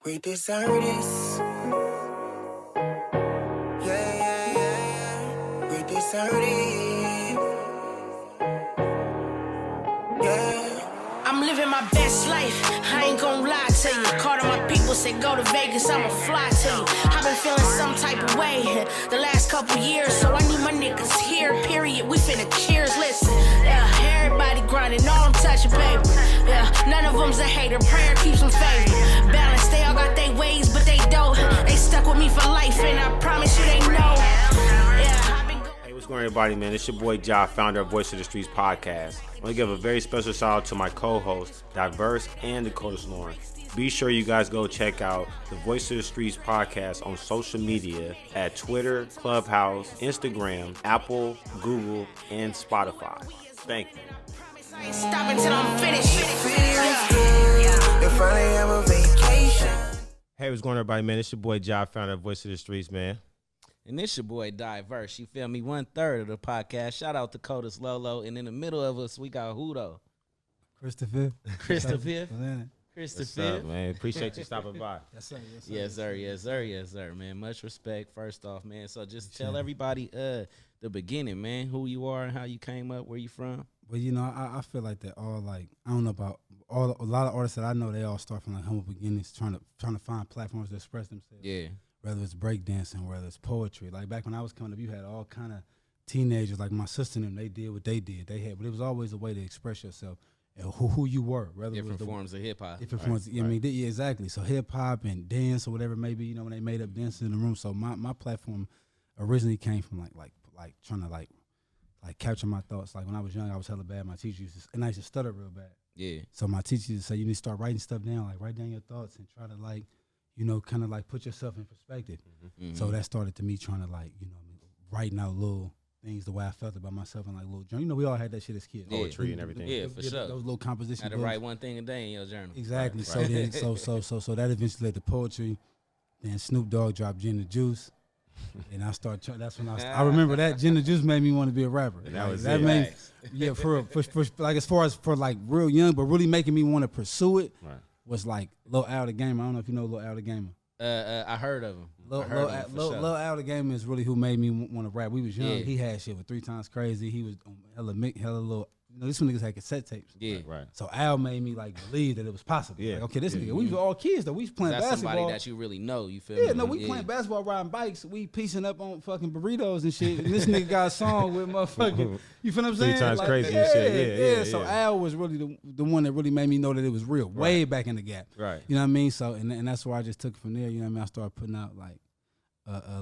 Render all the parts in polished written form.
We deserve this. Yeah. We deserve it. Yeah. I'm living my best life, I ain't gon' lie to you. Called on my people, said go to Vegas, I'ma fly to you. I've been feeling some type of way the last couple years, so I need my niggas here, period. We finna cheers, listen. Yeah, everybody grinding, all I'm touching, baby. Yeah, none of them's a hater, prayer keeps them favored. Balance, they all got their ways, but they don't. They stuck with me for life, and I promise you they know. Yeah, I've been Hey, what's going on, everybody, man? It's your boy Ja, founder of Voice of the Streets podcast. I want to give a very special shout out to my co-hosts, Diverse and Dakota Sloan. Be sure you guys go check out the Voice of the Streets podcast on social media at Twitter, Clubhouse, Instagram, Apple, Google, and Spotify. Thank you. I ain't stopping till I'm finished. You finally have a vacation. Hey, what's going on, everybody, man? It's your boy Ja, founder of Voice of the Streets, man. And this your boy Diverse. You feel me? 1/3 of the podcast. Shout out to Codus Lolo. And in the middle of us, we got Hudo. Christopher. Christopher. What's Christopher. up, man? Appreciate you stopping by. Yes, sir. Yes, sir. Yes, sir. Yes, sir, man. Much respect, first off, man. So just tell everybody the beginning, man, who you are and how you came up, where you from. Well, you know, I feel like that all like I don't know about a lot of artists that I know. They all start from like humble beginnings, trying to find platforms to express themselves. Yeah. Whether it's breakdancing, whether it's poetry. Like back when I was coming up, you had all kind of teenagers like my sister and them. They did what they did. But it was always a way to express yourself and who you were. Whether Different it was forms of hip hop. different forms. I mean, yeah, exactly. So hip hop and dance or whatever, maybe you know when they made up dances in the room. So my platform originally came from like trying to like capture my thoughts. Like when I was young, I was hella bad. My teacher and I used to stutter real bad. Yeah. So my teacher used to say, you need to start writing stuff down, like write down your thoughts and try to like, you know, kind of like put yourself in perspective. Mm-hmm. So that started to me trying to like, you know, writing out little things the way I felt about myself and like little journal. You know, we all had that shit as kids. Poetry and everything. Yeah, for sure. Those little composition Had to books. write one thing a day in your journal. Exactly. Right. So then, so that eventually led to poetry. Then Snoop Dogg dropped Gin and Juice. And I started. That's when I remember that Gin and Juice made me want to be a rapper. And that was that it. made, yeah, for like as far as for like real young, but really making me want to pursue it Right. was like Lil Al the Gamer. I don't know if you know Lil Al the Gamer. I heard of him. Lil Al the Gamer is really who made me want to rap. We was young. Yeah. He had shit with 3 Times Crazy. He was on hella little. You know, this one niggas had cassette tapes. Yeah. Right. So Al made me like believe that it was possible. Yeah. Like, okay, this nigga. We were all kids though. We was playing That's basketball. somebody that you really know. You feel me? Yeah, no, we playing basketball, riding bikes. We piecing up on fucking burritos and shit. And this nigga got a song with motherfucking, you feel what I'm saying? 3 Times Crazy and shit. Yeah. So Al was really the one that really made me know that it was real, way back in the gap. Right. You know what I mean? So, and that's where I just took it from there. You know what I mean? I started putting out like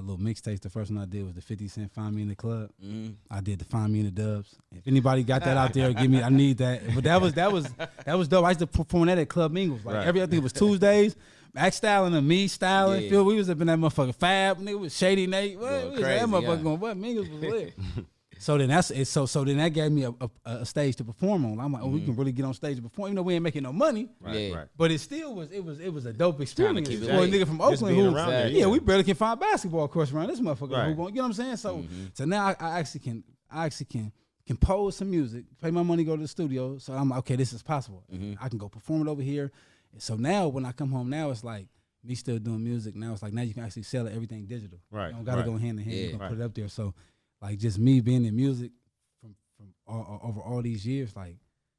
little mixtapes. The first one I did was the 50 Cent Find Me in the Club. Mm-hmm. I did the Find Me in the Dubs. If anybody got that out there, give me. I need that. But that was dope. I used to perform that at Club Mingles. Like Right. I think it was Tuesdays. Max styling and me styling. Yeah. Phil, we was up in that motherfucking Fab. Nigga was Shady Nate. What? Going We was crazy, that motherfucker yeah. going, what? Mingles was lit. So then that's it. So then that gave me a stage to perform on. I'm like, oh, we can really get on stage and perform. Even though we ain't making no money. Right. Yeah. Right. But it still was a dope experience keep it for a lit. nigga from Just Oakland being who around there, yeah, yeah. we barely can find basketball courts around this motherfucker. Right. You know what I'm saying? So so now I actually can compose some music, pay my money, go to the studio. So I'm like, okay, this is possible. I can go perform it over here. And so now when I come home now, it's like me still doing music. Now it's like now you can actually sell everything digital. Right, You don't gotta right. go hand in hand. Yeah. You can Right. put it up there. So like just me being in music from over all these years, like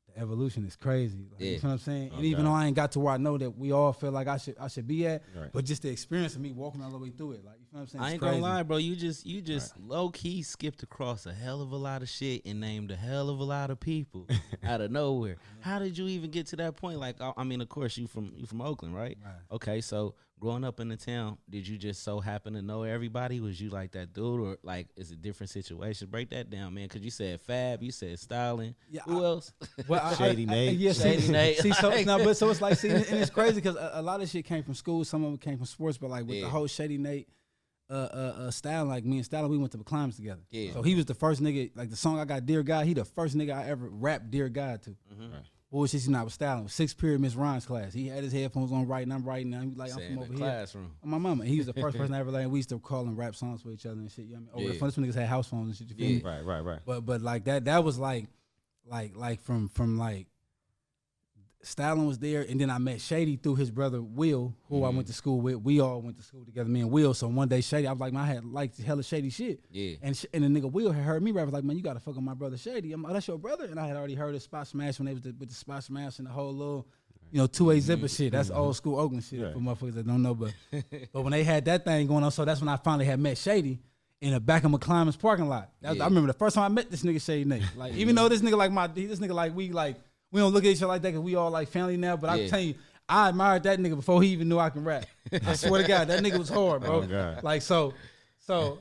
the evolution is crazy. Like, Yeah. You know what I'm saying? And Okay. even though I ain't got to where I know that we all feel like I should be at, Right. but just the experience of me walking all the way through it, like you know what I'm saying? I It's ain't crazy. gonna lie, bro. You just low key skipped across a hell of a lot of shit and named a hell of a lot of people out of nowhere. How did you even get to that point? Like, I mean, of course, you from Oakland, right? Right. Okay, so growing up in the town, did you just so happen to know everybody? Was you like that dude, or like is it different situations? Break that down, man. Because you said Fab, you said styling. Yeah, Who else? Well, Shady Nate. Yeah, Shady Nate. See, so it's like, see, and it's crazy because a lot of shit came from school. Some of it came from sports, but like with Yeah. the whole Shady Nate style, like me and Styling, we went to the climbs together. Yeah. So he was the first nigga, like the song I got, Dear God. He the first nigga I ever rapped Dear God to. Right. Bullshit, you know, I was Styling. 6th period, Miss Ryan's class. He had his headphones on writing. I'm writing. I'm like, Say I'm in from the over here. classroom. My mama. He was the first person I ever learned. We used to call and rap songs for each other and shit. You know what I mean? Over the Yeah. phone. This one niggas had house phones and shit. You feel me? Right. But like that was like from like Stalin was there, and then I met Shady through his brother Will, who I went to school with. We all went to school together, me and Will. So one day Shady, I was like, man, I had liked hella Shady shit. Yeah. And the nigga Will had heard me rap. I was like, man, you gotta fuck with my brother Shady. I'm like, oh, that's your brother? And I had already heard of Spot Smash when they was with the Spot Smash and the whole little, 2-8 zipper shit. That's old school Oakland shit for motherfuckers that don't know. But when they had that thing going on, so that's when I finally had met Shady in the back of McClymonds parking lot. I remember the first time I met this nigga Shady Nate. Like, even though this nigga like we don't look at each other like that because we all like family now. But I tell you, I admired that nigga before he even knew I can rap. I swear to God, that nigga was hard, bro. Oh, God. Like so that's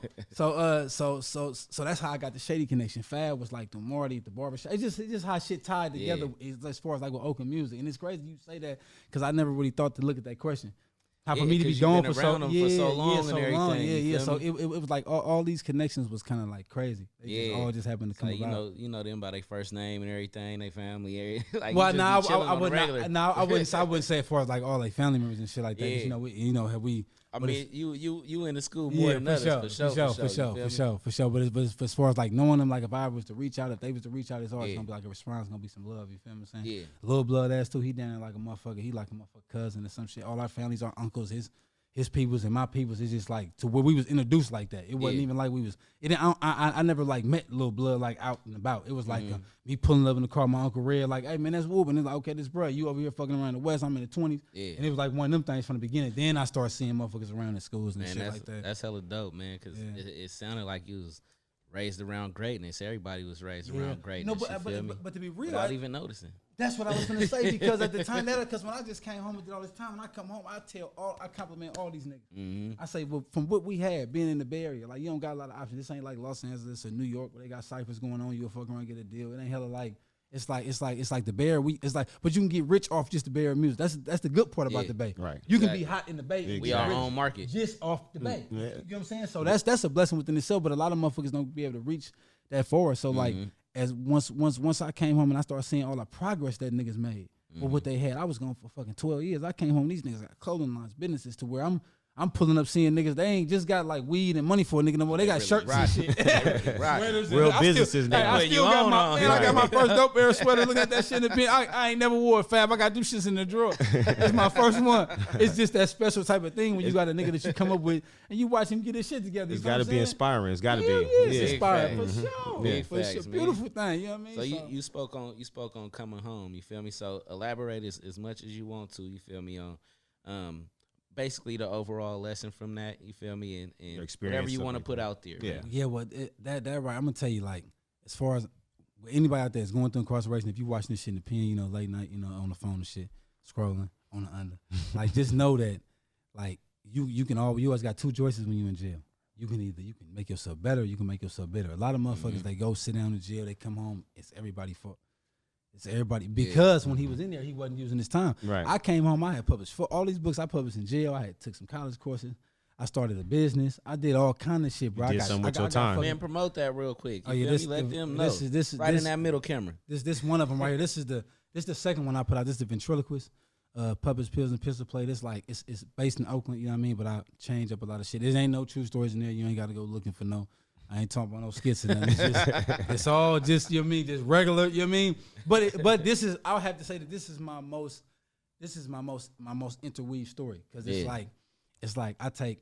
how I got the Shady connection. Fab was like the Marty, the barbershop. It's just how shit tied together as far as like with Oakland music. And it's crazy you say that because I never really thought to look at that question. How for me to be gone for so long and everything. So it was like all these connections was kind of like crazy. They all just happened to come about. You know them by their first name and everything, their family. Like, well, I wouldn't say as far as like all like family members and shit like that. Yeah. Have we? I mean, you in the school more than others, for sure. But as far as like knowing them, like if I was to reach out, if they was to reach out, it's always gonna be like a response, gonna be some love. You feel me? I'm saying? Yeah. Little blood ass too. He down there like a motherfucker. He like a motherfucker cousin or some shit. All our families are uncles. His peoples and my peoples is just like to where we was introduced like that. It wasn't even like we was. I never like met Lil Blood like out and about. It was like me pulling up in the car. My Uncle Red like, hey man, that's Whoop. And it's like, okay, this bro, you over here fucking around the West. I'm in the 20s. Yeah. And it was like one of them things from the beginning. Then I started seeing motherfuckers around in schools and shit like that. That's hella dope, man. Because it sounded like you was raised around greatness. Everybody was raised around greatness. No, but to be real, without even noticing. That's what I was gonna say because at the time because when I just came home and did all this time, when I come home, I compliment all these niggas. Mm-hmm. I say, well, from what we had being in the Bay Area, like you don't got a lot of options. This ain't like Los Angeles or New York where they got ciphers going on. You'll fuck around and get a deal. It ain't hella like it's like the Bay Area. But you can get rich off just the Bay Area music. That's the good part about the Bay. Right. You can be hot in the Bay. Exactly. We our own market just off the Bay. Yeah. You know what I'm saying? So that's a blessing within itself. But a lot of motherfuckers don't be able to reach that forward. So like. As once I came home and I started seeing all the progress that niggas made with what they had, I was gone for fucking 12 years. I came home, these niggas got clothing lines, businesses to where I'm pulling up seeing niggas. They ain't just got like weed and money for a nigga no more. They got shirts and shit. Real businesses now. I still got I got my first dope era sweater. Look at that shit in the bin. I ain't never wore a Fab. I got them shits in the drawer. That's my first one. It's just that special type of thing when you got a nigga that you come up with and you watch him get his shit together. It's got to be inspiring. It's got to be. It's inspiring for sure. Yeah, for sure. Beautiful thing. You know what I mean? So you spoke on coming home. You feel me? So elaborate as much as you want to. You feel me on basically the overall lesson from that, you feel me, and whatever you want to put out there. Yeah. Well, that right. I'm gonna tell you, like, as far as anybody out there is going through incarceration, if you watching this shit in the pen, late night, on the phone and shit, scrolling on the under, like, just know that, like, you always got two choices when you in jail. You can make yourself better, or you can make yourself bitter. A lot of motherfuckers they go sit down in jail, they come home, it's everybody's fault. It's everybody because when he was in there, he wasn't using his time. Right. I came home, I had published for all these books I published in jail. I had took some college courses. I started a business. I did all kind of shit, bro. You did something with your time. Man, promote that real quick. Let them know. This right in that middle camera. This one of them right here. This is the second one I put out. This is the ventriloquist. Puppets, Pills, and Pistol Play. This like it's based in Oakland, you know what I mean? But I changed up a lot of shit. There ain't no true stories in there. You ain't got to go looking for no. I ain't talking about no skits and nothing. It's all just, you know what I mean, just regular, you know what I mean? But this is, I'll have to say that this is my most interweave story. Cause it's like I take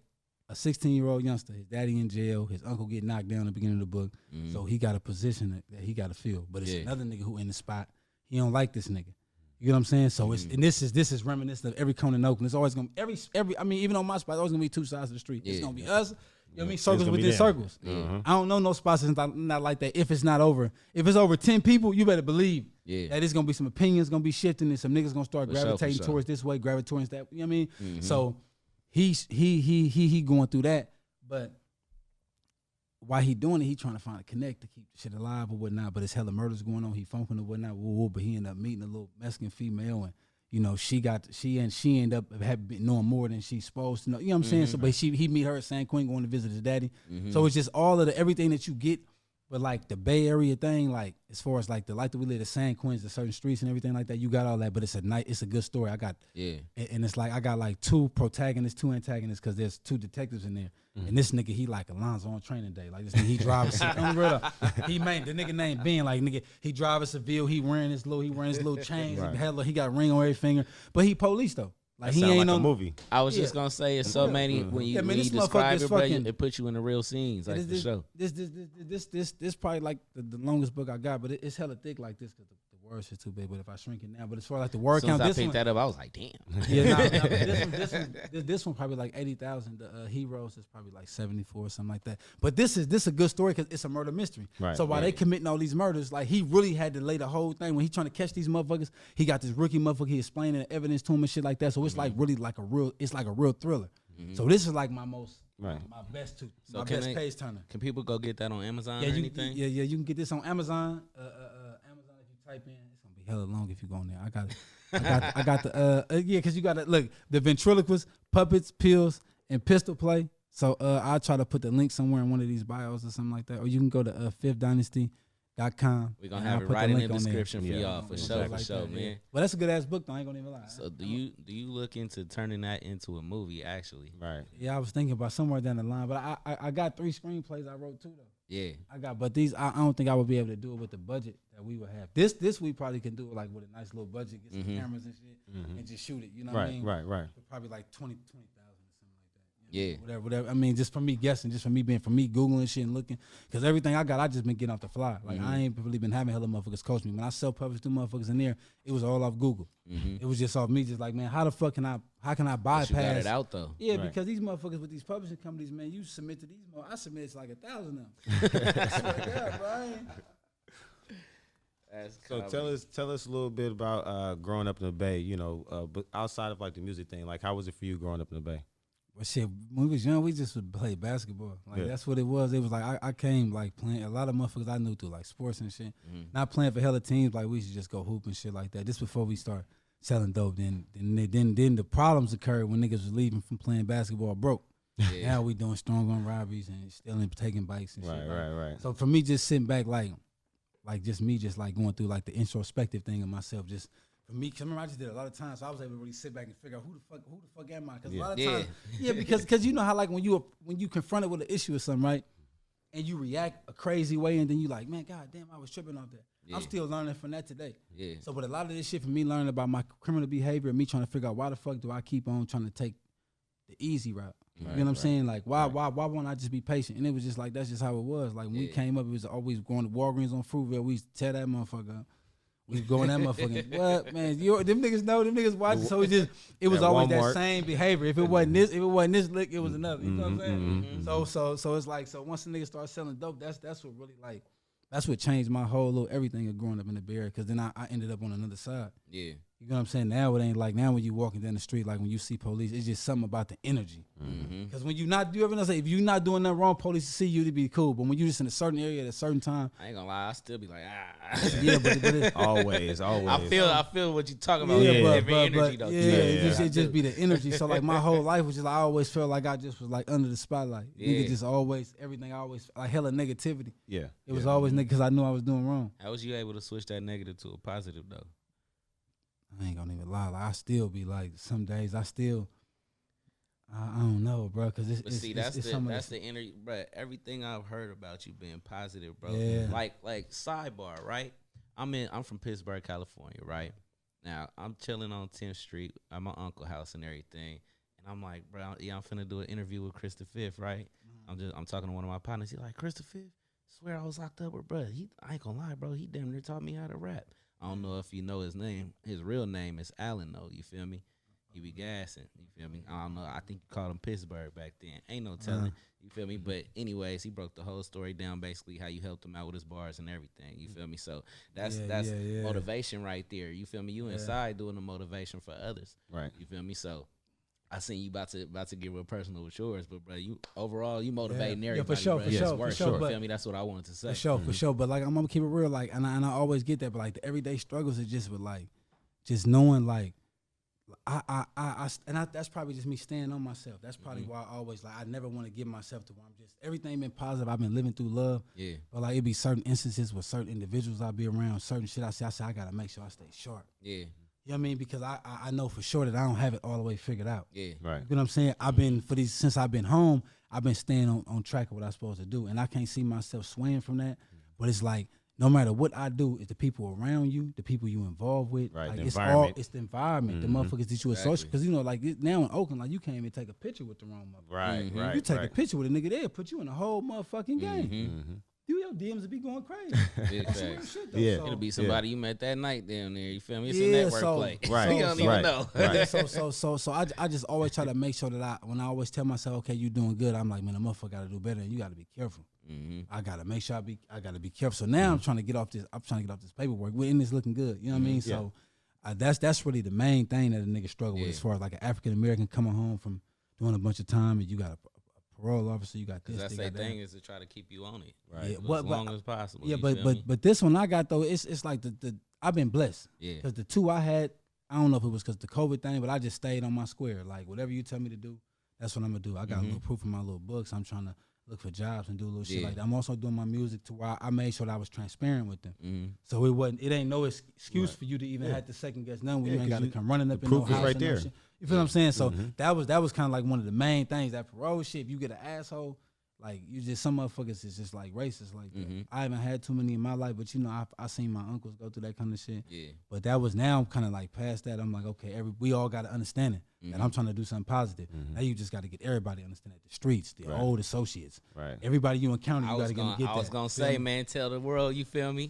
a 16-year-old youngster, his daddy in jail, his uncle get knocked down at the beginning of the book. Mm-hmm. So he got a position that he got to fill. But it's another nigga who in the spot, he don't like this nigga. You know what I'm saying? So it's and this is reminiscent of every corner in Oakland. It's always gonna every I mean, even on my spot, it's always gonna be two sides of the street. It's gonna be us. You know what I mean? Circles within circles. I don't know no spots that's not like that. If it's not over, if it's over 10 people, you better believe that it's gonna be some opinions gonna be shifting and some niggas gonna start gravitating towards this way, gravitating that. You know what I mean? Mm-hmm. So he going through that, but while he doing it, he trying to find a connect to keep the shit alive or whatnot. But it's hella murders going on. He funking or whatnot. But he ended up meeting a little Mexican female and. You know, she ended up knowing more than she's supposed to know. You know what I'm saying? So, but he meet her at San Quentin going to visit his daddy. Mm-hmm. So it's just all of everything that you get But like the Bay Area thing, like as far as like the life that we live, the San Quentin, the certain streets and everything like that, you got all that. But it's a good story. I got and it's like I got like 2 protagonists, 2 antagonists, because there's 2 detectives in there. And this nigga, he like Alonzo on Training Day. Like this nigga, he drives. The nigga named Ben. Like nigga, he drive a Seville. He wearing his little chains. He got ring on every finger. But he police though. Like that he ain't like on a movie. I was just gonna say it's so many when you describe it, bro, it puts you in the real scenes, like for sure. This probably like the longest book I got, but it's hella thick like this because the words are too big. But if I shrink it now, but as far as like the word count, I picked that up, I was like, damn. This one probably like 80,000. The Heroes is probably like 74 or something like that. But this is a good story because it's a murder mystery. Right, so while they committing all these murders, like he really had to lay the whole thing when he trying to catch these motherfuckers. He got this rookie motherfucker. He explaining the evidence to him and shit like that. So it's like really like a real thriller. So this is like my most. my best page turner. Can people go get that on Amazon or anything? You can get this on Amazon. Amazon, if you type in, it's gonna be hella long if you go on there. I got the because you got to look the ventriloquist, puppets, pills, and pistol play. So I'll try to put the link somewhere in one of these bios or something like that, or you can go to fifthdynasty.com. We're gonna have it right in the description for y'all for sure, man. Well, that's a good ass book though. I ain't gonna even lie. So do you look into turning that into a movie actually? Right. Yeah, I was thinking about somewhere down the line, but I got 3 screenplays I wrote too though. Yeah. But these I don't think I would be able to do it with the budget that we would have. This we probably can do it like with a nice little budget, get some cameras and shit, and just shoot it. You know what I mean? Right. Probably like 20,000 or something like that. Yeah. Whatever. I mean, just from me guessing, just from me Googling shit and looking, because everything I got, I just been getting off the fly. Like I ain't really been having hella motherfuckers coach me. When I self-published 2 motherfuckers in there, it was all off Google. It was just off me, just like, man, how can I bypass? But you got it out though. Yeah, because these motherfuckers with these publishing companies, man, you submit to these. I submitted to like 1,000 of them. Yeah, Brian. So tell us a little bit about growing up in the Bay. You know, but outside of like the music thing, like how was it for you growing up in the Bay? Well, shit, when we was young, we just would play basketball. Like that's what it was. It was like I came like playing a lot of motherfuckers I knew through like sports and shit. Not playing for hella teams. Like we used to just go hoop and shit like that. Just before we start selling dope. Then the problems occurred when niggas was leaving from playing basketball broke. Yeah. Now we doing strong on robberies and stealing, taking bikes and shit. Right. So for me, just sitting back like just me, just like going through like the introspective thing of myself, just. For me, cause remember I just did a lot of times, so I was able to really sit back and figure out who the fuck am I? Because a lot of times, because you know how like when you confronted with an issue or something, right, and you react a crazy way, and then you like, man, god damn, I was tripping off that. I'm still learning from that today. Yeah. So, but a lot of this shit for me learning about my criminal behavior, and me trying to figure out why the fuck do I keep on trying to take the easy route? You know what I'm saying? Like why won't I just be patient? And it was just like that's just how it was. Like when we came up, it was always going to Walgreens on Fruitvale. We used to tear that motherfucker up. We go in that motherfucking what man? Them niggas know, them niggas watch. So it was always Walmart. That same behavior. If it wasn't this lick, it was another. You know what I'm saying? So it's like once the niggas start selling dope, that's what really like that's what changed my whole little everything of growing up in the Bay Area. Because then I ended up on another side. Yeah. You know what I'm saying? Now it ain't like now when you walking down the street, like when you see police, it's just something about the energy. Because when you ever know say if you're not doing nothing wrong, police see you to be cool. But when you just in a certain area at a certain time, I ain't gonna lie, I still be like yeah, but it's, always. I feel what you talking about. Energy though. It just be the energy. So like my whole life was just I always felt like I just was like under the spotlight. Nigga just always everything I always like hella negativity. Yeah, it was always nigga because I knew I was doing wrong. How was you able to switch that negative to a positive though? I ain't gonna even lie. Like, I still be like, some days I don't know, bro. Cause that's the energy, bro. Everything I've heard about you being positive, bro. Yeah. Like sidebar, right? I'm from Pittsburgh, California, right? Now I'm chilling on 10th Street at my uncle's house and everything, and I'm like, bro, I'm finna do an interview with Chris the Fifth, right? I'm talking to one of my partners. He's like, Chris the Fifth? Swear I was locked up with, bro. I ain't gonna lie, bro. He damn near taught me how to rap. I don't know if you know his name. His real name is Allen, though. You feel me? He be gassing. You feel me? I don't know. I think you called him Pittsburgh back then. Ain't no telling. You feel me? But anyways, he broke the whole story down, basically how you helped him out with his bars and everything. You feel me? So that's motivation right there. You feel me? You inside doing the motivation for others. Right. You feel me? So I seen you about to get real personal with yours, but bro, you overall you motivating everybody. For sure. You feel me? That's what I wanted to say. For sure. But like I'm gonna keep it real, like, and I always get that, but like the everyday struggles is just with like, just knowing like that's probably just me staying on myself. That's probably why I always like I never want to give myself to where I'm just everything been positive. I've been living through love. Yeah. But like it be certain instances with certain individuals I be around, certain shit I say I gotta make sure I stay sharp. Yeah. You know what I mean? Because I know for sure that I don't have it all the way figured out. Yeah. Right. You know what I'm saying? I've been since I've been home, I've been staying on track of what I'm supposed to do. And I can't see myself swaying from that. But it's like no matter what I do, it's the people around you, the people you involved with. Right, Like the it's environment. it's the environment, the motherfuckers that you associate. Because you know, like now in Oakland, like you can't even take a picture with the wrong motherfucker. Right, right. You take right. a picture with a nigga there, put you in a whole motherfucking game. Mm-hmm. You your DMs will be going crazy. Big That's some real facts. shit though. Yeah. So, It'll be somebody you met that night down there. You feel me? It's Yeah, a network so- play. Right. You don't even Right. know. Right. so I just always try to make sure that when I always tell myself, okay, you doing good, I'm like, man, the motherfucker got to do better, and you got to be careful. I gotta make sure I gotta be careful. So now I'm trying to get off this. I'm trying to get off this paperwork. And it's looking good. You know what I mean? So that's really the main thing that a nigga struggle with as far as like an African American coming home from doing a bunch of time, and you got a parole officer, you got this. That's they the got thing that. is to try to keep you on it, right? Yeah, As long as possible. Yeah, you feel me? but this one I got though, it's like the I've been blessed. Yeah. Because the two I had, I don't know if it was because the COVID thing, but I just stayed on my square. Like whatever you tell me to do, that's what I'm gonna do. I got a little proof in my little books. I'm trying to look for jobs and do a little shit like that. I'm also doing my music to where I made sure that I was transparent with them. So it ain't no excuse for you to even have to second guess nothing when you ain't got to come running up in no proof is house right and no there. shit. You feel what I'm saying? So that was kind of like one of the main things, that parole shit. If you get an asshole, like you just some motherfuckers is just like racist like that. I haven't had too many in my life, but you know I seen my uncles go through that kind of shit. Yeah. But that was now I'm kind of like past that. I'm like, okay, we all got to understand it. And I'm trying to do something positive. Now you just got to get everybody to understand it. The streets, the old associates, Right. everybody you encounter, you got to get that. I was gonna say, man, tell the world, you feel me?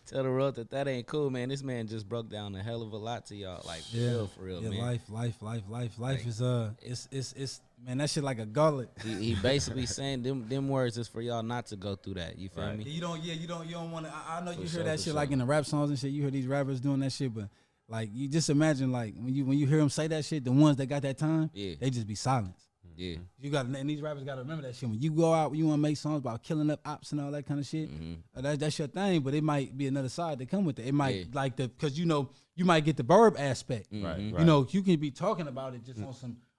Tell the world that ain't cool, man. This man just broke down a hell of a lot to y'all, like for real, man. Life is it's man, that shit like a gullet. He basically saying them words is for y'all not to go through that. You feel me? You don't want to. I know you hear sure, that for shit sure. like in the rap songs and shit. You hear these rappers doing that shit, but like you just imagine like when you hear them say that shit, the ones that got that time, they just be silenced. Yeah. You got and these rappers got to remember that shit. When you go out, you want to make songs about killing up ops and all that kind of shit. That's your thing, but it might be another side that come with it. It might like because you know you might get the verb aspect. Right. You know you can be talking about it just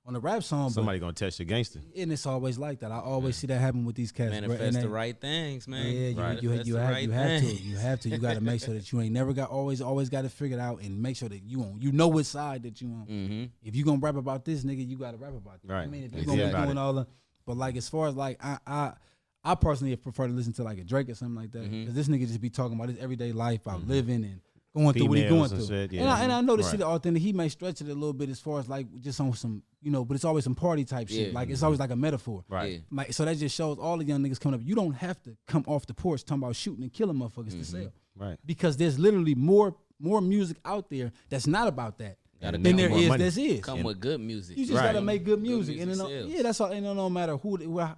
on the rap song. Somebody gonna test your gangster. And it's always like that. I always see that happen with these cats. Manifest the right things, man. Yeah, you have to. You got to make sure that you ain't never always got to figure it out and make sure that you know what side that you on. If you gonna rap about this nigga, you got to rap about this. Right. I mean, if you gonna be doing all the, but like as far as like I personally prefer to listen to like a Drake or something like that because this nigga just be talking about his everyday life, about living and going through what he going through. Shit, and I know the shit authentic. He may stretch it a little bit as far as like just on some, you know, but it's always some party type shit. Like it's always like a metaphor. Right. Like so that just shows all the young niggas coming up. You don't have to come off the porch talking about shooting and killing motherfuckers to sell. Right. Because there's literally more music out there that's not about that Gotta than make there more is money. that's is. Come with good music. You just gotta make good music, and sells. that's all. And it don't matter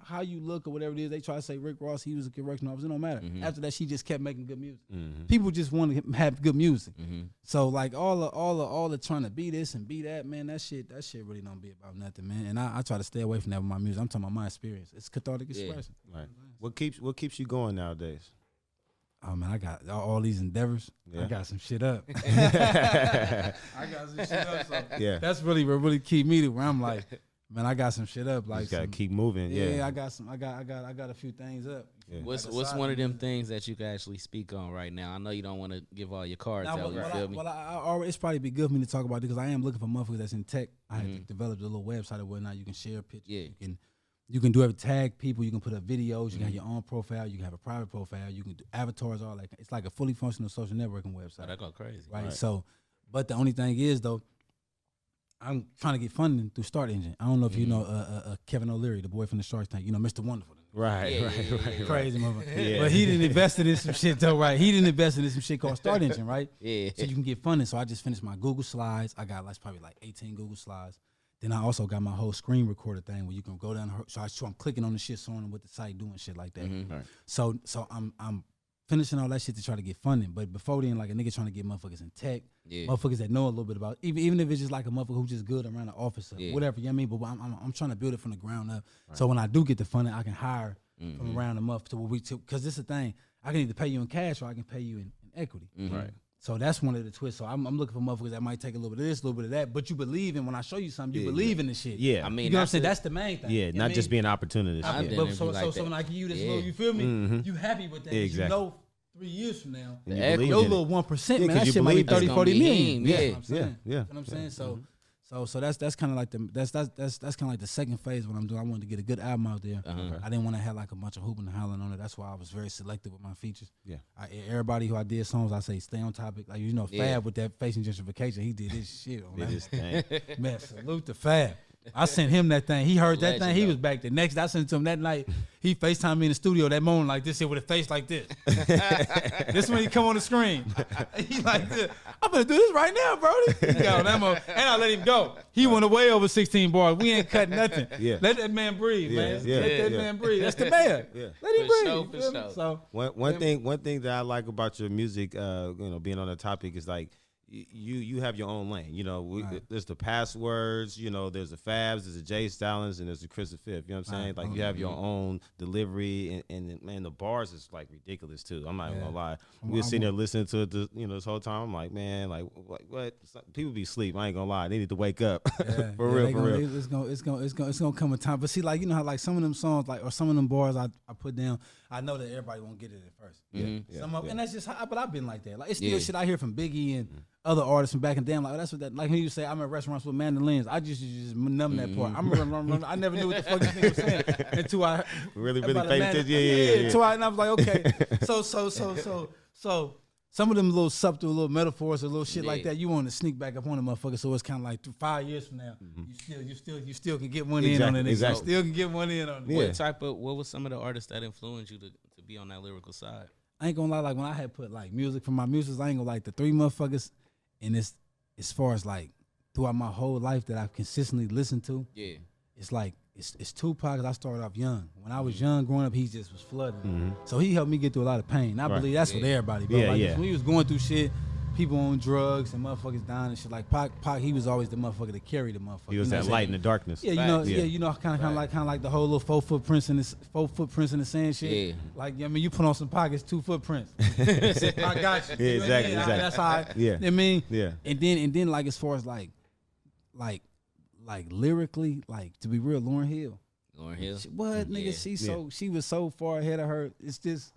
how you look or whatever it is. They try to say Rick Ross, he was a correctional officer. It don't matter. After that, she just kept making good music. People just want to have good music. So like all the trying to be this and be that, man. That shit really don't be about nothing, man. And I try to stay away from that with my music. I'm talking about my experience. It's cathartic expression. Right. What keeps you going nowadays? Oh man, I got all these endeavors. Yeah. I got some shit up. I got some shit up. So Yeah. that's really what really keep me to where I'm like, man, I got some shit up. You Like just gotta some- keep moving. Yeah. I got some. I got a few things up. Yeah. What's one of them things that you can actually speak on right now? I know you don't want to give all your cards out. You feel me? It's probably be good for me to talk about it because I am looking for motherfuckers that's in tech. I have to develop a little website or whatnot. You can share pictures. Yeah. You can do every tag people. You can put up videos. You can have your own profile. You can have a private profile. You can do avatars. All that. It's like a fully functional social networking website. Oh, that go crazy. Right. So, but the only thing is though, I'm trying to get funding through Start Engine. I don't know if you know Kevin O'Leary, the boy from the Shark Tank. You know, Mr. Wonderful. Right. Crazy motherfucker. Yeah. But he didn't invest in some shit though, right? He didn't invest in some shit called Start Engine, right? Yeah. So you can get funding. So I just finished my Google Slides. I got probably 18 Google Slides. Then I also got my whole screen recorder thing where you can go down. So I'm clicking on the shit, showing what the site doing shit like that. Right. So I'm finishing all that shit to try to get funding. But before then, like a nigga trying to get motherfuckers in tech, motherfuckers that know a little bit about, even if it's just like a motherfucker who's just good around the office or whatever, you know what I mean? But I'm trying to build it from the ground up. Right. So when I do get the funding, I can hire from around them up to what because this is the thing. I can either pay you in cash or I can pay you in equity. Right. So that's one of the twists. So I'm looking for motherfuckers that might take a little bit of this, a little bit of that, but you believe in. When I show you something, you believe in the shit. Yeah, I mean, you know what I'm saying? That's the main thing. Yeah, you know not what I just mean? being opportunist. So when I give you this little, you feel me? You happy with that? 'Cause Exactly. You know, 3 years from now, And you Your believe your in it. little 1%, man, that you shit might be believe 30, it's 40 gonna be million. him, You know yeah. what I'm saying? Yeah. You know what I'm saying? So that's kind of like that's kind of like the second phase of what I'm doing. I wanted to get a good album out there. I didn't want to have like a bunch of hooping and hollering on it. That's why I was very selective with my features. Yeah. Everybody who I did songs, I say stay on topic. Like Fab Yeah. with that Facing Gentrification, he did his shit on Did that. his thing. Man, salute to Fab. I sent him that thing. He heard that Legend, thing. He though. was back the next day. I sent it to him that night. He FaceTimed me in the studio that morning like this shit with a face like this. This when he come on the screen. He like this. I'm gonna do this right now, Brody. He got on that mode. And I let him go. He went away over 16 bars. We ain't cut nothing. Yeah. Let that man breathe, Yeah, man. yeah, Let that yeah. man breathe. That's the man. Yeah. Let him For breathe. sure, You for feel me? sure. So One thing that I like about your music, being on the topic is like you have your own lane. You know, there's the passwords. You know, there's the Fabs, there's the Jay Stallings, and there's the Chris the Fifth. You know what I'm saying? Like you have your own delivery, and man, the bars is like ridiculous too. I'm not even gonna lie. We were sitting there listening to it, this whole time. I'm like, man, like what? People be asleep. I ain't gonna lie. They need to wake up. For real. It's gonna come a time. But see, like you know how like some of them songs, like or some of them bars I put down, I know that everybody won't get it at first. And that's just how. But I've been like that. Like it's still shit I hear from Biggie and other artists from back in the day. I'm like, that's what that. Like when you say I'm at restaurants with mandolins, I just numb that part. I never knew what the fuck this nigga was saying until I really about a paid man- attention. Yeah. Until and I was like, okay. So some of them little subtle little metaphors or little shit like that, you want to sneak back up on the motherfucker. So it's kind of like 5 years from now, you still can get one in on it. Exactly. You still can get one in on it. Yeah. What was some of the artists that influenced you to be on that lyrical side? I ain't gonna lie, like when I had put like music from my music, I ain't gonna like the three motherfuckers, and it's as far as like throughout my whole life that I've consistently listened to. Yeah. It's like it's Tupac. 'Cause I started off young. When I was young, growing up, he just was flooded. So he helped me get through a lot of pain. And I believe that's with everybody, bro. Yeah, like yeah. when he was going through shit, people on drugs and motherfuckers dying and shit. Like Pac, he was always the motherfucker to carry the motherfucker. He was that light in the darkness. Yeah, you know, kind of like the whole little four footprints in the sand shit. Yeah. Like I mean, you put on some pockets, 2 footprints. Said, I got you. Yeah, You know what I exactly, mean? exactly. That's how. I mean, Yeah. And then like as far as like lyrically, like to be real, Lauryn Hill. Lauryn Hill. What nigga? Yeah. She was so far ahead of her. It's just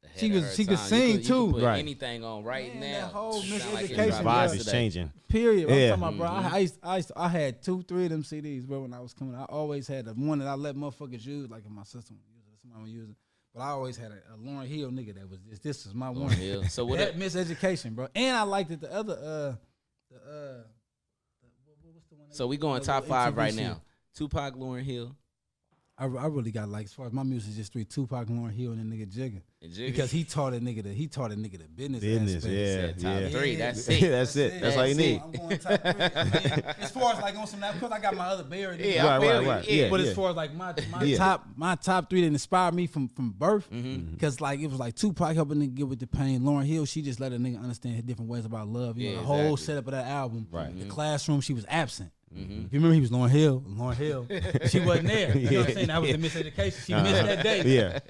Ahead she of was her she could time. sing you could too. put Right. anything on right Man, now. that whole Sound like it's miseducation, dropping bro. Vibe is yesterday. changing. Period. Yeah. I'm talking about, bro. I had 2-3 of them CDs, bro. When I was coming, I always had the one that I let motherfuckers use, like if my sister would use it, somebody would use it. But I always had a Lauryn Hill nigga that was this was my one. Lauryn Hill. So what? That miseducation, bro. And I liked it. The other what's the one? So we going top 5 right now. Tupac, Lauryn Hill, I really got like as far as my music is just 3 Tupac, Lauryn Hill, and the nigga Jigga. and Jigga. Because he taught a nigga the business Business, aspect. yeah, Said top yeah. 3. That's Yeah, it. that's it. That's all you need. I'm going top 3. I mean, as far as like on some because I got my other bear. Yeah, I feel Right. you. Yeah. But as far as like my Yeah. top 3 that inspired me from birth, Mm-hmm. because like it was like Tupac helping nigga get with the pain. Lauryn Hill, she just let a nigga understand different ways about love. You know, Yeah, the whole exactly. setup of that album. Right. The classroom, she was absent. If you remember, he was Lauryn Hill. She wasn't there. You know what I'm saying? That was the miseducation. She missed that day. Yeah.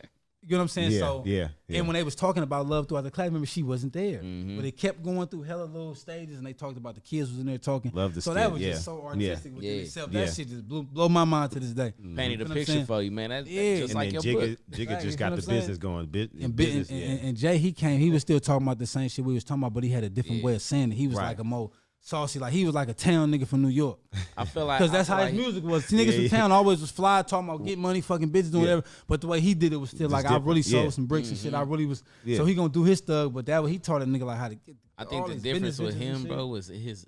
You know what I'm saying? Yeah, So yeah. And when they was talking about love throughout the class, remember she wasn't there. But it kept going through hella little stages, and they talked about the kids was in there talking. Love the so skit, that was yeah. just so artistic within Yeah. itself. Yeah. That shit just blow my mind to this day. Painted You a know what I'm picture saying? for you, man. That's Yeah. just And like then your book. Jigga Exactly, just got you the know what I'm business going. And, and Jay, he came, he was still talking about the same shit we was talking about, but he had a different way of saying it. He was Right. like a more saucy, like he was like a town nigga from New York. I feel like Because that's I how feel his like- music was. See, niggas from town always was fly, talking about get money, fucking bitches, doing Yeah. whatever. But the way he did it was still Just like, different. I really sold Yeah. some bricks and shit. I really was. Yeah. So he gonna do his thug, but that way he taught a nigga like how to get. I think all the his difference business with bitches and him, shit. bro, was his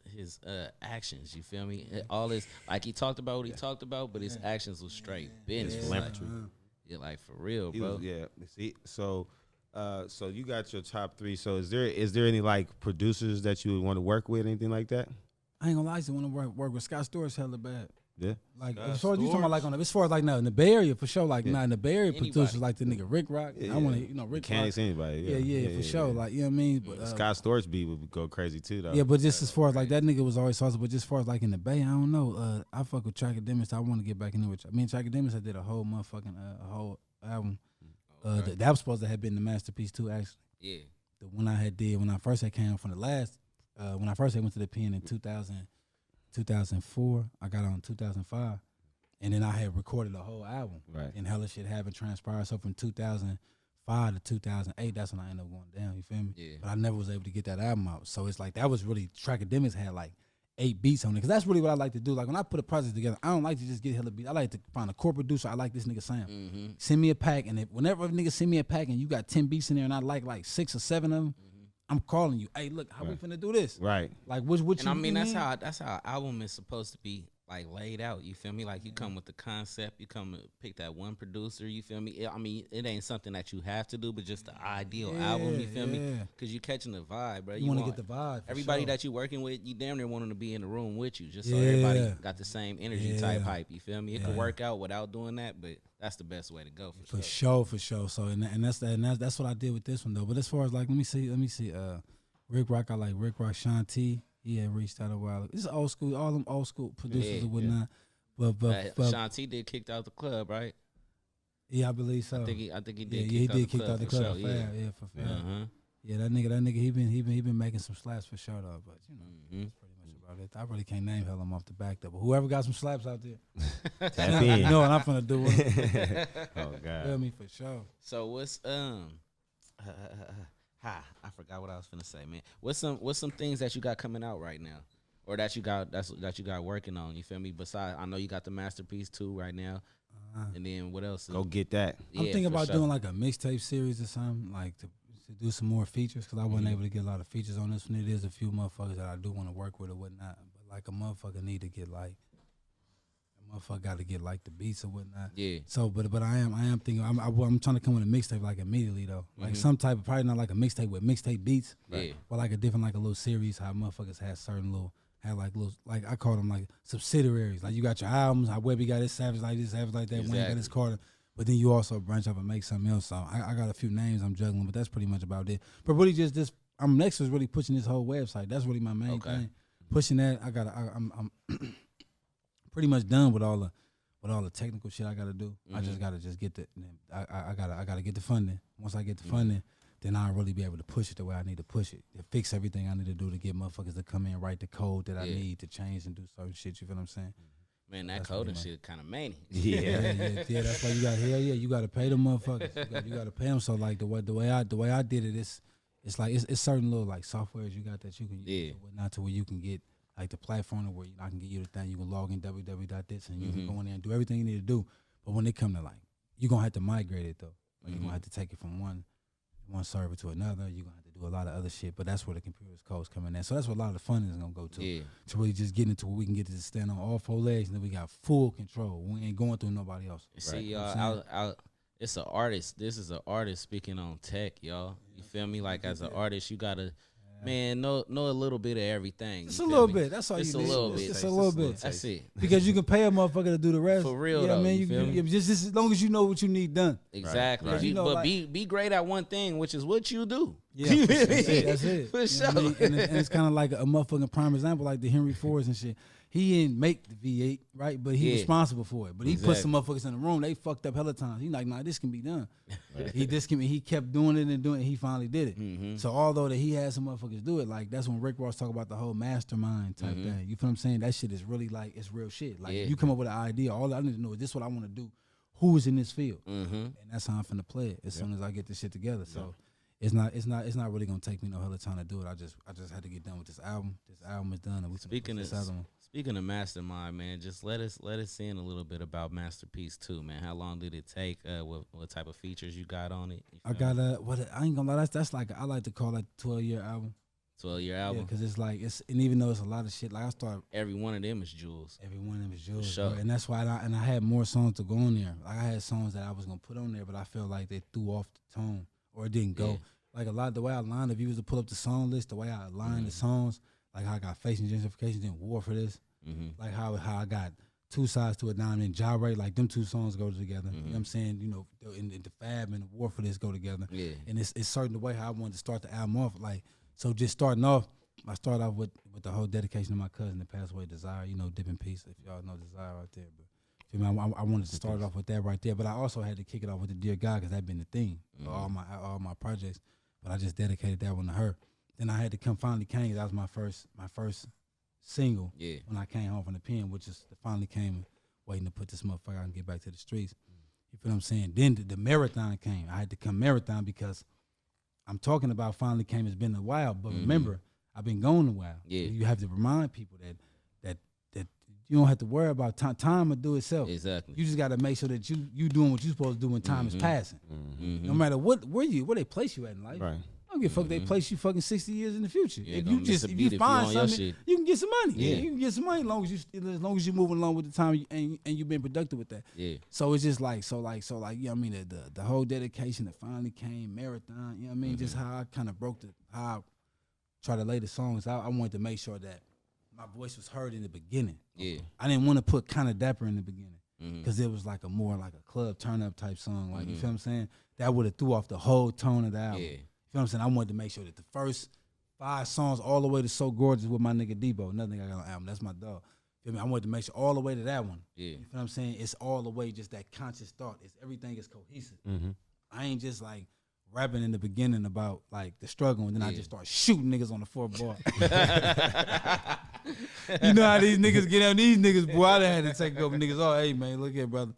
actions. You feel me? All his like he talked about what he talked about, but his actions was straight business. Philanthropy. Yeah, like for real, He bro. was- yeah. See, so you got your top 3. So is there any like producers that you would want to work with, anything like that? I ain't gonna lie, I used to want to work with Scott Storch hella bad. Yeah. Like as far as you talking about like as far as like now in the Bay Area for sure. Like now in the Bay Area Anybody. producers like the nigga Rick Rock. Yeah, I want to yeah. Rick Rock. Mechanics, anybody. Yeah, for sure. Like you know what I mean. But Scott Storch beat would go crazy too, though. yeah, but just as far as like that nigga was always saucy. But just as far as like in the Bay, I don't know. I fuck with Tracademics. I want to get back in there with. Me and Tracademics, I did a whole motherfucking a whole album. That was supposed to have been the masterpiece too, actually. Yeah. the one I had did when I first had came from the last when I first had went to the pen in 2004. I got on 2005, and then I had recorded the whole album. Right. And hella shit happened transpired. So from 2005 to 2008, that's when I ended up going down. You feel me? Yeah. But I never was able to get that album out. So it's like that was really Trackademics had like 8 beats on it, because that's really what I like to do. Like when I put a project together, I don't like to just get hella beats. I like to find a core producer. I like this nigga sound. Mm-hmm. Send me a pack, and whenever a nigga send me a pack and you got 10 beats in there and I like 6 or 7 of them, I'm calling you. Hey, look, how we finna do this? Right. Like what And you I mean, that's mean? how an album is supposed to be like laid out. You feel me? Like you come with the concept, you come to pick that one producer. You feel me? I mean, it ain't something that you have to do, but just the ideal album. You feel me? Because you catching the vibe, bro. You want to get the vibe. For everybody sure. that you working with, you damn near want them to be in the room with you, just so everybody Yeah. got the same energy Yeah. type hype. You feel me? It could Yeah. work out without doing that, but that's the best way to go For sure. So and that's what I did with this one though. But as far as like, let me see. Rick Rock, I like Rick Rock, Sean T. He had reached out a while ago. This is old school, all them old school producers and whatnot. But Sean T did kicked out the club, right? yeah, I believe so. I think he did. Yeah, he did kick out the for club. sure, Yeah, for fair. Yeah, that nigga, he been making some slaps for sure though. But you know, that's pretty much about it. I really can't name hell him off the back though. But whoever got some slaps out there, Tap in. you know what I'm finna do with it. Oh God. Feel me for sure. So what's I forgot what I was finna say, man. What's some things that you got coming out right now, or that you got working on? You feel me? Besides, I know you got the Masterpiece 2 right now, and then what else? Go get that. I'm thinking about doing like a mixtape series or something, like to do some more features, because I wasn't able to get a lot of features on this one. It is a few motherfuckers that I do want to work with or whatnot, but like a motherfucker need to get like. Motherfucker got to get like the beats or whatnot. Yeah. So, but I am thinking I'm trying to come with a mixtape like immediately though, like some type of, probably not like a mixtape with mixtape beats, Yeah. but like a different, like a little series how motherfuckers had like I call them like subsidiaries. Like you got your albums, how Webby got his Savage like this, Savage like that, Wayne got his Carter. But then you also branch off and make something else. So I got a few names I'm juggling, but that's pretty much about it. But really just this, I'm next is really pushing this whole website. That's really my main thing. Pushing that, I'm pretty much done with all the technical shit I gotta do. I just gotta get the I gotta get the funding. Once I get the funding, then I'll really be able to push it the way I need to push it. To fix everything I need to do to get motherfuckers to come in, write the code that I need to change and do certain shit. You feel what I'm saying? Man, that coding shit kind of manny. Yeah. Yeah. That's why you gotta pay them motherfuckers. You gotta pay them. So like the way I did it, it's like it's certain little like softwares you got that you can use or whatnot, to where you can get like the platform where I can give you the thing. You can log in www.this and you can go in there and do everything you need to do. But when it come to like, you're gonna have to migrate it though. Like you're gonna have to take it from one server to another. You're gonna have to do a lot of other shit. But that's where the computer's code's coming in. So that's what a lot of the funding is gonna go to. Yeah. To really just get into where we can get to stand on all 4 legs, and then we got full control. We ain't going through nobody else. See, y'all, it's an artist. This is an artist speaking on tech, y'all. You feel me? Like as an artist, you gotta, man, know a little bit of everything. Just a little bit. That's all you need. Just a little bit. Just a little bit. That's it. Because you can pay a motherfucker to do the rest. For real, you know though, what I mean? you feel me? Just as long as you know what you need done. Exactly. Right. You know, but like, be great at one thing, which is what you do. Yeah, that's it. For You know sure. what I mean? And it's kind of like a motherfucking prime example, like the Henry Fords and shit. He didn't make the V8, right? But he responsible for it. But he put some motherfuckers in the room. They fucked up hella times. He like, nah, this can be done. He kept doing it and doing it. He finally did it. So although that he had some motherfuckers do it, like that's when Rick Ross talk about the whole mastermind type thing. You feel what I'm saying? That shit is really like, it's real shit. Like you come up with an idea. All I need to know is this what I want to do. Who is in this field? And that's how I'm finna play it as soon as I get this shit together. So it's not really gonna take me no hella time to do it. I just had to get done with this album. This album is done, and we Speaking this other one. Speaking of Mastermind, man, just let us in a little bit about Masterpiece 2, man. How long did it take? What type of features you got on it? I got I ain't gonna lie. That's like I like to call it 12-year album. 12-year album. Yeah, because it's like and even though it's a lot of shit, like I started. Every one of them is jewels. Every one of them is jewels, sure. Bro. And that's why I had more songs to go on there. Like I had songs that I was gonna put on there, but I felt like they threw off the tone or it didn't go. Like a lot the way I aligned, if you was to pull up the song list, the way I aligned the songs, like how I got Facing Gentrification, then War for This, like how I got Two Sides to a Dime and Gyrate, like them two songs go together. You know what I'm saying? You know, and the Fab and the War for This go together. Yeah. And it's certain the way how I wanted to start the album off. Like, so just starting off, I started off with the whole dedication to my cousin that passed away, Desire, you know, Dip in Peace, if y'all know Desire right there. But you know, I wanted to start off with that right there, but I also had to kick it off with the Dear God because that been the theme for all my projects. but I just dedicated that one to her. Then I had to come Finally Came. That was my first single when I came home from the pen, which is Finally Came, waiting to put this motherfucker out and get back to the streets. You feel what I'm saying? Then the marathon came. I had to come marathon because I'm talking about Finally Came. It's been a while, but remember, I've been going a while. Yeah. You have to remind people that you don't have to worry about time. Time will do itself. Exactly. You just got to make sure that you doing what you're supposed to do when time is passing. No matter where they place you at in life. Right. I don't give a fuck. They place you fucking 60 years in the future. Yeah, if you find something, you can get some money. Yeah. You can get some money as long as you're moving along with the time and you've been productive with that. Yeah. So it's just like you know what I mean, the whole dedication that Finally Came, marathon, you know what I mean, just how I kind of how I try to lay the songs out. I wanted to make sure that my voice was heard in the beginning. Yeah. I didn't want to put Kinda Dapper in the beginning because it was like a more like a club turn up type song. Like, you feel what I'm saying? That would have threw off the whole tone of the album. Yeah. You feel what I'm saying? I wanted to make sure that the first 5 songs all the way to So Gorgeous with my nigga Debo, nothing I got on the album. That's my dog. Feel me? I wanted to make sure all the way to that one. Yeah. You feel what I'm saying? It's all the way just that conscious thought. Everything is cohesive. I ain't just like rapping in the beginning about like the struggle, and then I just start shooting niggas on the 4th bar. You know how these niggas get out? These niggas, boy, I done had to take a couple niggas. Oh, hey man, look here, brother.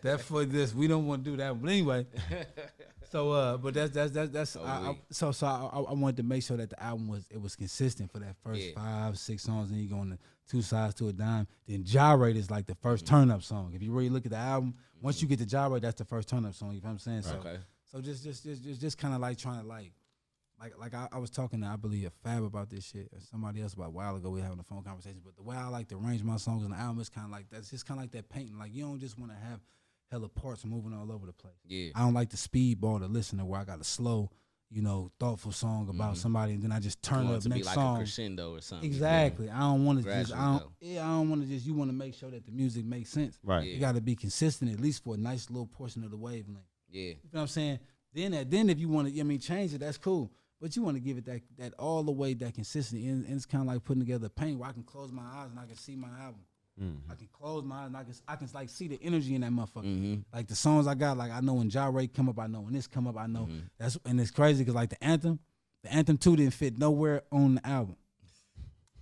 That for this, we don't want to do that. But anyway, so but that's I wanted to make sure that the album was consistent for that first 5, 6 songs, and you go on the 2 sides to a dime. Then Gyrate is like the first turn up song. If you really look at the album, once you get to Gyrate, that's the first turn up song. You know what I'm saying? So, so just kind of like trying to like I was talking to, I believe, Fab about this shit, or somebody else about a while ago. We were having a phone conversation. But the way I like to arrange my songs on the album is kind of like that's just kind of like that painting. Like, you don't just want to have hella parts moving all over the place. Yeah. I don't like the speedball the listener where I got a slow, thoughtful song about somebody, and then I just turn up next song. Like a crescendo or something. Exactly. I don't want to just. I don't want to just. You want to make sure that the music makes sense. Right. You got to be consistent at least for a nice little portion of the wavelength. Yeah. You know what I'm saying? Then if you want to, change it, that's cool. But you want to give it that all the way, that consistency, and it's kind of like putting together a paint where I can close my eyes and I can see my album. I can close my eyes and I can like see the energy in that motherfucker. Like the songs I got, like I know when Gyrate come up, I know when this come up, I know and it's crazy because like the anthem 2 didn't fit nowhere on the album.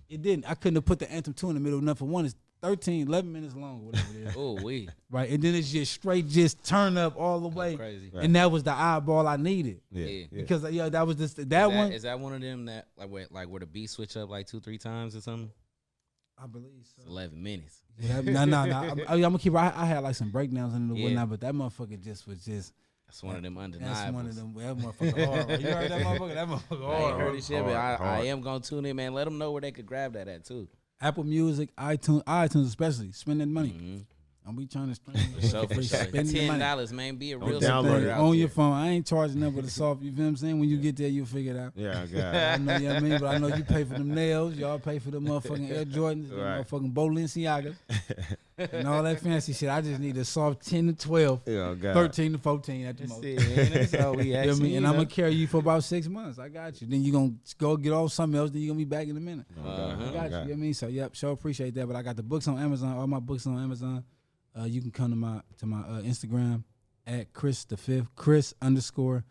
It didn't. I couldn't have put the anthem 2 in the middle enough. For one, it's 11 minutes long or whatever it is. Oh, we. Right, and then it's just straight, just turn up all the way. Crazy. Right. And that was the eyeball I needed. Yeah. Because that was just that one. Is that one of them that where the beat switch up like 2-3 times or something? I believe so. It's 11 minutes. No. I'm gonna keep. I had like some breakdowns in it and whatnot, but that motherfucker was just. That's one of them undeniables. That's one of them. That motherfucker hard. You heard that motherfucker? That motherfucker hard. I ain't heard this shit, but I am gonna tune in, man. Let them know where they could grab that at too. Apple Music, iTunes especially. Spend that money. Don't be trying to spend $10, man. Be a real supporter on your phone. I ain't charging nothing but the soft. You feel what I'm saying? When you get there, you'll figure it out. Yeah, I got it. I know you know what I mean, but I know you pay for them nails. Y'all pay for the motherfucking Air Jordans, the motherfucking Balenciagas, and all that fancy shit. I just need a soft 10 to 12, 13 to 14 at the most. That's all we ask. And I'm gonna carry you for about 6 months. I got you. Then you gonna go get off something else. Then you gonna be back in a minute. I got you. You know what I mean? So sure appreciate that. But I got the books on Amazon. All my books on Amazon. You can come to my Instagram at Chris the Fifth, Chris _THA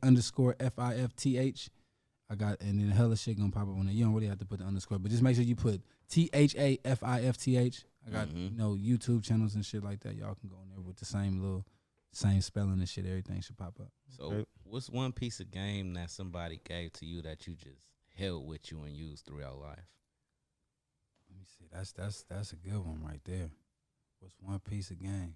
_FIFTH. I got, and then hella shit gonna pop up on there. You don't really have to put the underscore, but just make sure you put THAFIFTH. I got YouTube channels and shit like that. Y'all can go in there with the same spelling and shit. Everything should pop up. So, what's one piece of game that somebody gave to you that you just held with you and used throughout life? Let me see. That's a good one right there. What's one piece of game?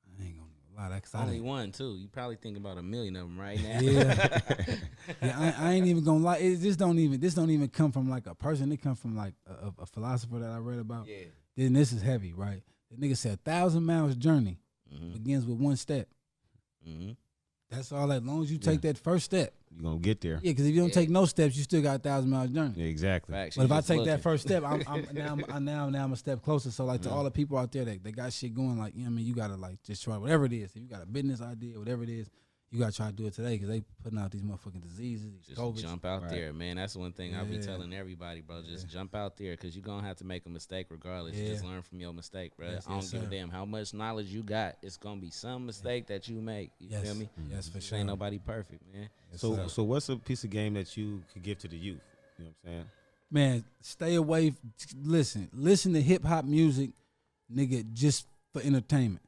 I ain't gonna lie. That's only one too. You probably think about 1 million of them right now. Yeah, I ain't even gonna lie. This don't even come from like a person. It come from like a philosopher that I read about. Yeah. Then this is heavy, right? The nigga said 1,000 miles journey begins with 1 step. That's all. As long as you take that first step, you're gonna get there. Yeah, because if you don't take no steps, you still got 1,000 miles journey. Yeah, exactly. But if I take that first step, I'm a step closer. So like to all the people out there that got shit going, like, you know what I mean, you gotta like just try whatever it is. If you got a business idea, whatever it is, you gotta try to do it today because they putting out these motherfucking diseases, these Just COVID. jump out there, man. That's one thing I'll be Yeah. telling everybody, bro. Just jump out there because you're going to have to make a mistake regardless. You Yeah. just learn from your mistake, bro. Yes, I don't yes, give a sir. damn how much knowledge you got. It's going to be some mistake that you make. You Yes. feel me? Yes, for Just sure. Ain't nobody perfect, man. Yes, So sir. so what's a piece of game that you could give to the youth? You know what I'm saying? Man, stay away. Listen to hip hop music, nigga, just for entertainment.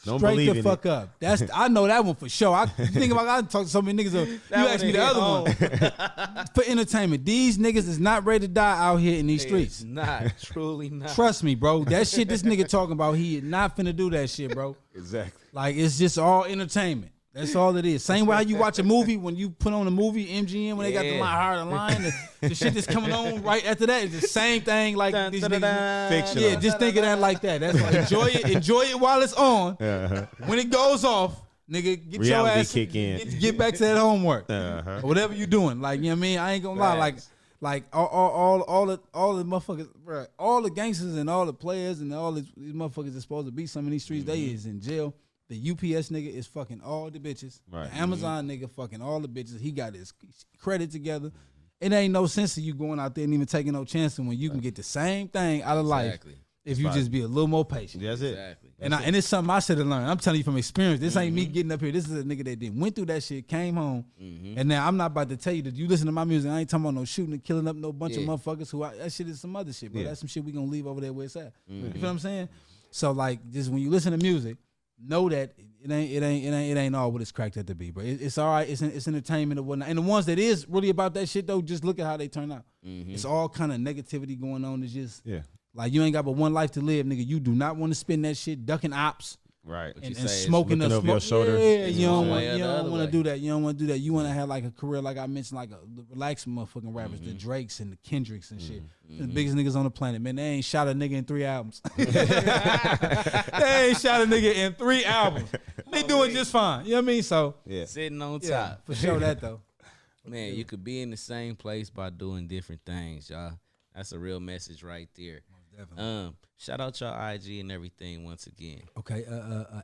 Don't Straight believe the in fuck up. I know that one for sure. I think about. I talk to so many niggas. You asked me the other one for entertainment. These niggas is not ready to die out here in these streets. It's not. Truly not. Trust me, bro. That shit this nigga talking about, he is not finna do that shit, bro. Exactly. Like, it's just all entertainment. That's all it is. Same way how you watch a movie, when you put on a movie, MGM, when they got the line, hard the line, the shit that's coming on right after that is the same thing. Like, Dun, these dun, dun, niggas. dun. Fictional. Yeah, just think of that like that. That's why enjoy it while it's on. When it goes off, nigga, get Reality your ass kick in. Get back to that homework. Uh-huh. Or whatever you doing. Like, you know what I mean? I ain't gonna lie. Like all the motherfuckers, bro, all the gangsters and all the players and all these motherfuckers that's supposed to be some of these streets, they is in jail. The UPS nigga is fucking all the bitches. Right. The Amazon nigga fucking all the bitches. He got his credit together. It ain't no sense of you going out there and even taking no chances when you can get the same thing out of life if you just be a little more patient. That's it. Exactly. And it's something I should have learned. I'm telling you from experience. This ain't me getting up here. This is a nigga that went through that shit, came home, and now I'm not about to tell you that you listen to my music. I ain't talking about no shooting and killing up no bunch of motherfuckers that shit is some other shit, bro. Yeah. That's some shit we gonna leave over there where it's at. You feel what I'm saying? So like, just when you listen to music, know that it ain't all what it's cracked up to be, bro. It's all right. It's entertainment or whatnot. And the ones that is really about that shit though, just look at how they turn out. It's all kind of negativity going on. It's just like, you ain't got but one life to live, nigga. You do not want to spend that shit ducking ops. Right. And say is smoking looking over your shoulder. Yeah, you don't one want way or the other to way. do that. You don't want to do that. You want to have like a career, like I mentioned, like the relaxing motherfucking rappers, the Drakes and the Kendricks and shit. The biggest niggas on the planet, man. They ain't shot a nigga in 3 albums. They ain't shot a nigga in 3 albums. They doing just fine. You know what I mean? So Sitting on yeah, top. for sure that though. Man, you could be in the same place by doing different things, y'all. That's a real message right there. Definitely. Shout out y'all IG and everything once again. Okay,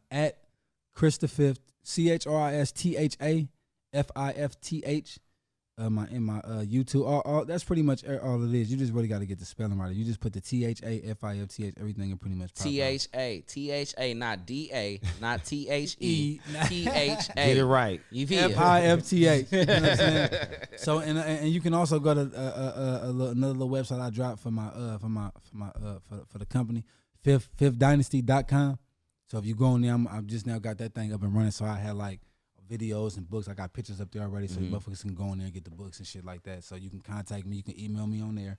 at Chris the Fifth, ChrisThaFifth. My YouTube, all that's pretty much all it is. You just really got to get the spelling right. You just put the THAFIFTH, everything, and pretty much pop out. THA, not DA, not THE, THA. Get it right. You feel? FIFTH. You know what I'm saying? So and you can also go to another little website I dropped for the company, fifthdynasty.com. So if you go in there, I've just now got that thing up and running. So I had like videos and books. I got pictures up there already, so you motherfuckers can go in there and get the books and shit like that. So you can contact me. You can email me on there,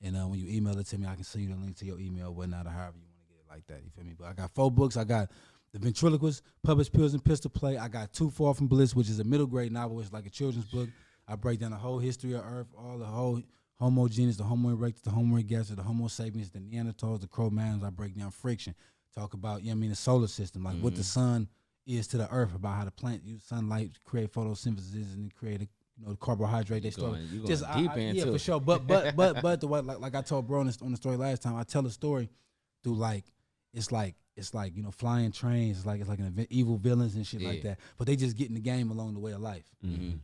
and when you email it to me, I can send you the link to your email, whatnot, or however you want to get it like that. You feel me? But I got 4 books. I got The Ventriloquist, Published Pills and Pistol Play. I got Too Far From Bliss, which is a middle grade novel. It's like a children's book. I break down the whole history of Earth, all the whole Homo genus, the Homo erectus, the Homo ergaster, the Homo sapiens, the Neanderthals, the Cro-Magnons. I break down friction. Talk about, you know what I mean, the solar system, like what the sun is to the earth, about how the plant use sunlight to create photosynthesis and create the carbohydrate they store. Just deep into yeah, for it. sure. But the way, like I told bro on the story last time, I tell a story through like it's like flying trains. It's like an evil villains and shit like that. But they just get in the game along the way of life.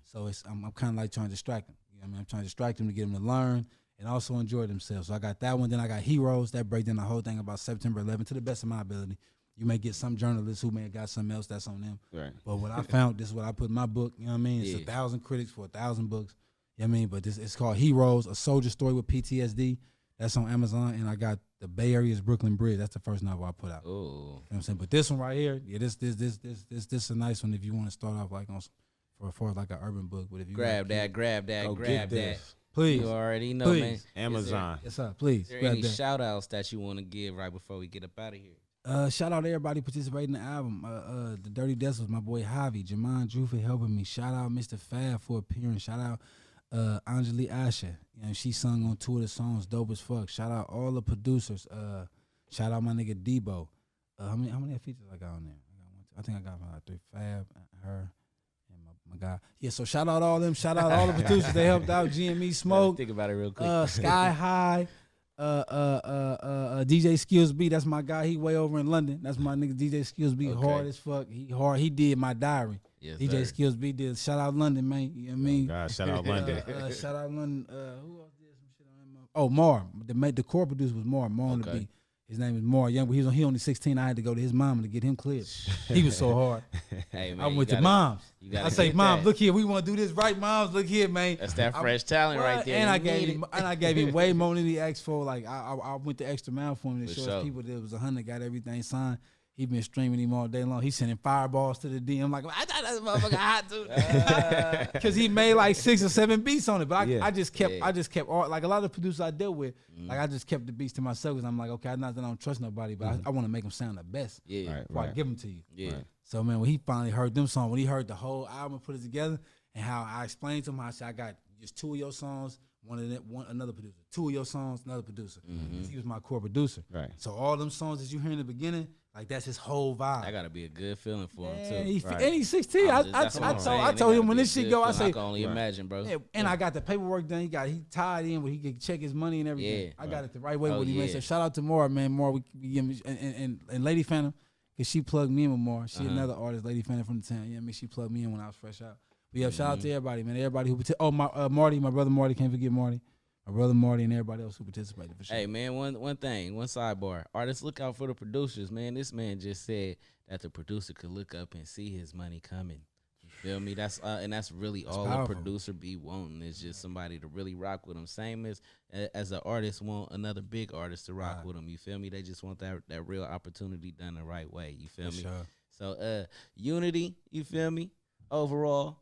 So I'm kind of like trying to distract them. You know what I mean? I'm trying to distract them to get them to learn and also enjoy themselves. So I got that one. Then I got Heroes that break down the whole thing about September 11th to the best of my ability. You may get some journalists who may have got something else that's on them. Right. But what I found, this is what I put in my book. You know what I mean? It's 1,000 critics for 1,000 books. You know what I mean? But it's called Heroes, A Soldier Story with PTSD. That's on Amazon. And I got The Bay Area's Brooklyn Bridge. That's the first novel I put out. Oh. You know what I'm saying? But this one right here, this is a nice one if you want to start off like for like an urban book. But if you Grab that. Please. You already know, Please. man. Amazon. Yes, sir. Please. Is there grab any that. shout outs that you want to give right before we get up out of here? Shout out to everybody participating in the album. The Dirty Decimals, my boy Javi, Jamon Drew for helping me. Shout out Mr. Fab for appearing. Shout out Anjali Asha. You know, she sung on 2 of the songs, dope as fuck. Shout out all the producers. Shout out my nigga Debo. How many features I got on there? I think I got like 3. Fab, her, and my guy. Yeah, so shout out all them. Shout out all the producers. They helped out. GME Smoke. Think about it real quick. Sky High. DJ Skills B, that's my guy. He way over in London. That's my nigga DJ Skills B. Okay. Hard as fuck. He hard. He did my diary. Yes, DJ sir. Skills B did. Shout out London, man. You know what I mean? God, shout out London. Shout out London. Who else did some shit on him? Oh, Mar. The core producer was Mar. Mar on the Okay. beat. His name is Mar Young, but he only 16. I had to go to his mama to get him cleared. He was so hard. Hey, man, I went to Moms. I say, get Moms, that. look here. We want to do this right, Moms. Look here, man. That's that fresh talent right there. And You I gave need him, it. and I gave him way more than he asked for. Like I went the extra mile for him to For show sure. his people that it was 100, got everything signed. He been streaming him all day long. He sending fireballs to the DM. Like, I thought that motherfucker hot too, because he made like 6 or 7 beats on it. But I just kept all, like a lot of producers I dealt with. Like I just kept the beats to myself because I'm like, okay, not that I don't trust nobody, but I want to make them sound the best. Yeah. Right. Before I give them to you. Yeah. So man, when he finally heard them songs, when he heard the whole album, put it together, and how I explained to him, I said, I got just 2 of your songs, another producer, 2 of your songs, another producer. He was my core producer. Right. So all them songs that you hear in the beginning, like that's his whole vibe. That gotta be a good feeling for him And too. and he's 16. That's what I'm saying. I It told gotta him when be a this shit good go, I feeling. say, I can only imagine, bro. yeah, and I got the paperwork done. He tied in where he could check his money and everything. Yeah. I got it the right way Oh, with him. Man. yeah. So shout out to Maura, man. Maura, we give him, and Lady Phantom, because she plugged me in with Maura. She another artist, Lady Phantom from the town. You know what I mean? She plugged me in when I was fresh out. But yeah, shout out to everybody, man. Everybody who Marty, my brother Marty, can't forget Marty. My brother Marty and everybody else who participated for sure. Hey man, one sidebar. Artists, look out for the producers, man. This man just said that the producer could look up and see his money coming. You feel me? That's really all powerful. a producer be wanting is just somebody to really rock with them. Same as an artist want another big artist to rock with them. You feel me? They just want that real opportunity done the right way. You feel me? Sure. So unity, you feel me? Overall,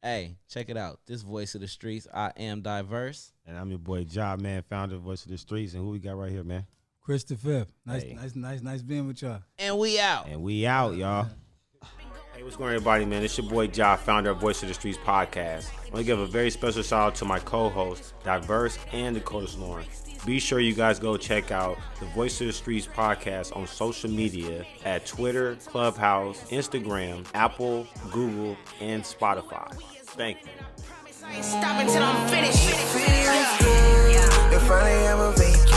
hey, check it out. This Voice of the Streets, I am diverse. And I'm your boy Job, man, founder of Voice of the Streets. And who we got right here, man? Chris the Fifth. Hey. Nice being with y'all. And we out. And we out, y'all. Hey, what's going on, everybody, man? It's your boy Job, founder of Voice of the Streets podcast. I want to give a very special shout out to my co-hosts, Diverse and Dakota Lauren. Be sure you guys go check out the Voice of the Streets podcast on social media at Twitter, Clubhouse, Instagram, Apple, Google, and Spotify. Thank you. Stop until I'm finished. Feels good. If I have a vacation.